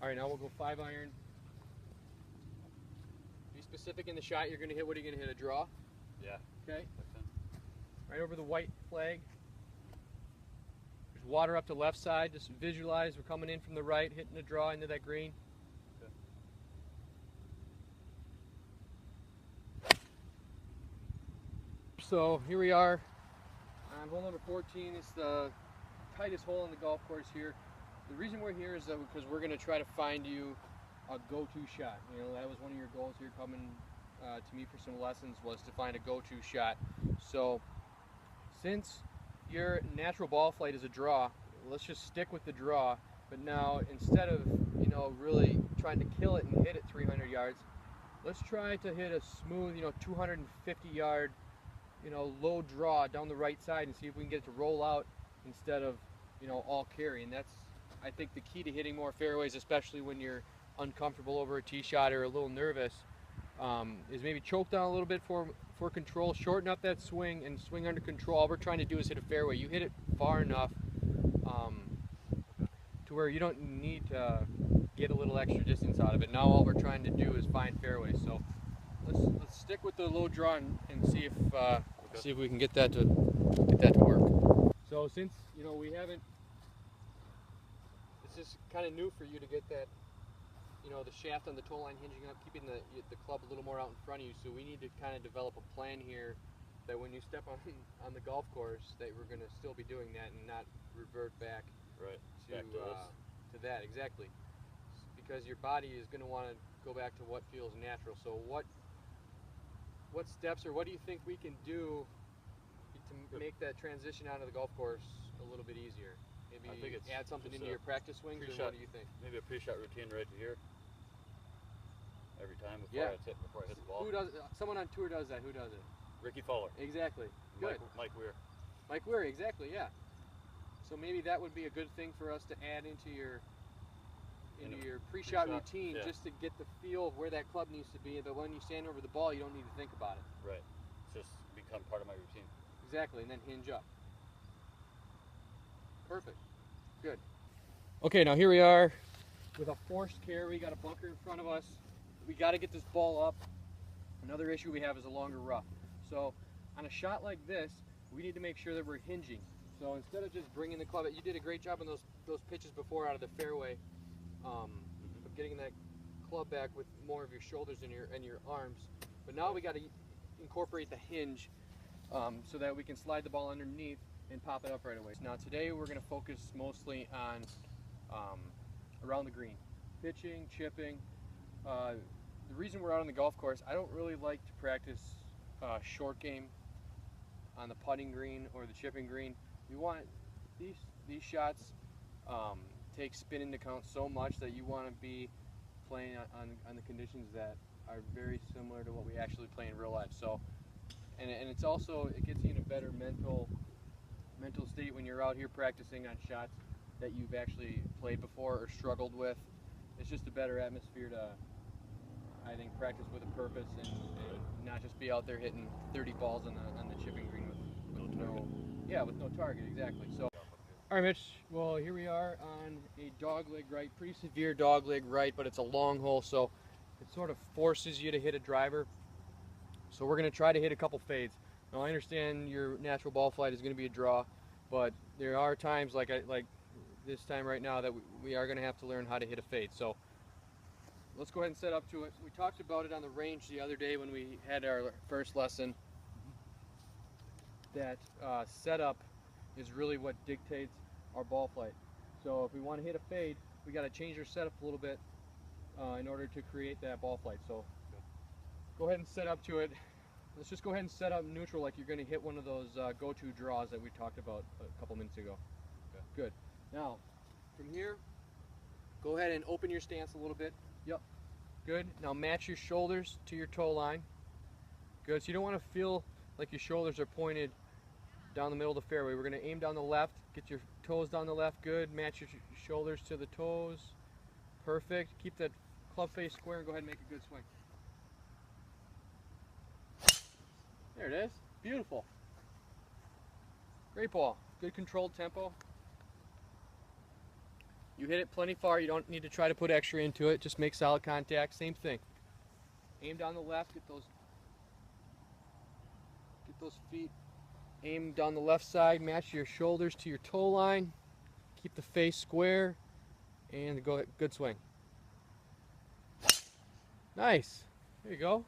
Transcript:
All right, now we'll go 5-iron. Be specific in the shot you're going to hit. What are you going to hit? A draw? Yeah. Okay. Right over the white flag. There's water up the left side. Just visualize we're coming in from the right, hitting the draw into that green. Okay. So here we are on hole number 14. It's the tightest hole in the golf course here. The reason we're here is that because we're going to try to find you a go-to shot. You know, that was one of your goals here coming to me for some lessons, was to find a go-to shot. So since your natural ball flight is a draw, let's just stick with the draw. But now, instead of, you know, really trying to kill it and hit it 300 yards, let's try to hit a smooth, you know, 250-yard, you know, low draw down the right side and see if we can get it to roll out instead of, you know, all carry. And that's, I think, the key to hitting more fairways, especially when you're uncomfortable over a tee shot or a little nervous, is maybe choke down a little bit for control, shorten up that swing and swing under control. All we're trying to do is hit a fairway. You hit it far enough to where you don't need to get a little extra distance out of it. Now all we're trying to do is find fairways. So let's stick with the low draw and see if we can get that to work. So since, you know, we haven't, this is kind of new for you to get that, you know, the shaft on the toe line hinging up, keeping the club a little more out in front of you. So we need to kind of develop a plan here that when you step on the golf course, that we're going to still be doing that and not revert back, right, to that. Exactly. Because your body is going to want to go back to what feels natural. So what steps, or what do you think we can do to make that transition out of the golf course a little bit easier? Maybe I think add something into your practice swings, or what do you think? Maybe a pre-shot routine right here. Every time before I hit the ball. Who does? Someone on tour does that. Who does it? Ricky Fowler. Exactly. Good. Mike Weir. Mike Weir. Exactly. Yeah. So maybe that would be a good thing for us to add into your pre-shot routine, just to get the feel of where that club needs to be. But when you stand over the ball, you don't need to think about it. Right. It's just become part of my routine. Exactly, and then hinge up. Perfect. Good. Okay, now here we are with a forced carry. We got a bunker in front of us. We got to get this ball up. Another issue we have is a longer rough. So on a shot like this, we need to make sure that we're hinging. So instead of just bringing the club, you did a great job on those pitches before out of the fairway, of getting that club back with more of your shoulders and your arms. But now we got to incorporate the hinge so that we can slide the ball underneath and pop it up right away. Now today we're going to focus mostly on around the green, pitching, chipping. The reason we're out on the golf course, I don't really like to practice short game on the putting green or the chipping green. We want these shots take spin into account so much that you want to be playing on the conditions that are very similar to what we actually play in real life. So, and it's also, it gets you in a better mental state when you're out here practicing on shots that you've actually played before or struggled with. It's just a better atmosphere to, I think, practice with a purpose and not just be out there hitting 30 balls on the chipping green with no target. Exactly. So, all right, Mitch. Well, here we are on a dogleg right, pretty severe dogleg right, but it's a long hole, so it sort of forces you to hit a driver. So we're going to try to hit a couple fades. Now I understand your natural ball flight is going to be a draw, but there are times like this time right now that we are going to have to learn how to hit a fade. So let's go ahead and set up to it. We talked about it on the range the other day when we had our first lesson, that setup is really what dictates our ball flight. So if we want to hit a fade, we got to change our setup a little bit in order to create that ball flight. So go ahead and set up to it. Let's just go ahead and set up neutral like you're going to hit one of those go-to draws that we talked about a couple minutes ago. Okay. Good. Now, from here, go ahead and open your stance a little bit. Yep. Good. Now match your shoulders to your toe line. Good. So you don't want to feel like your shoulders are pointed down the middle of the fairway. We're going to aim down the left. Get your toes down the left. Good. Match your shoulders to the toes. Perfect. Keep that club face square and go ahead and make a good swing. There it is. Beautiful. Great ball. Good controlled tempo. You hit it plenty far, you don't need to try to put extra into it, just make solid contact, same thing. Aim down the left, get those feet aimed down the left side, match your shoulders to your toe line, keep the face square, and go good swing. Nice. There you go.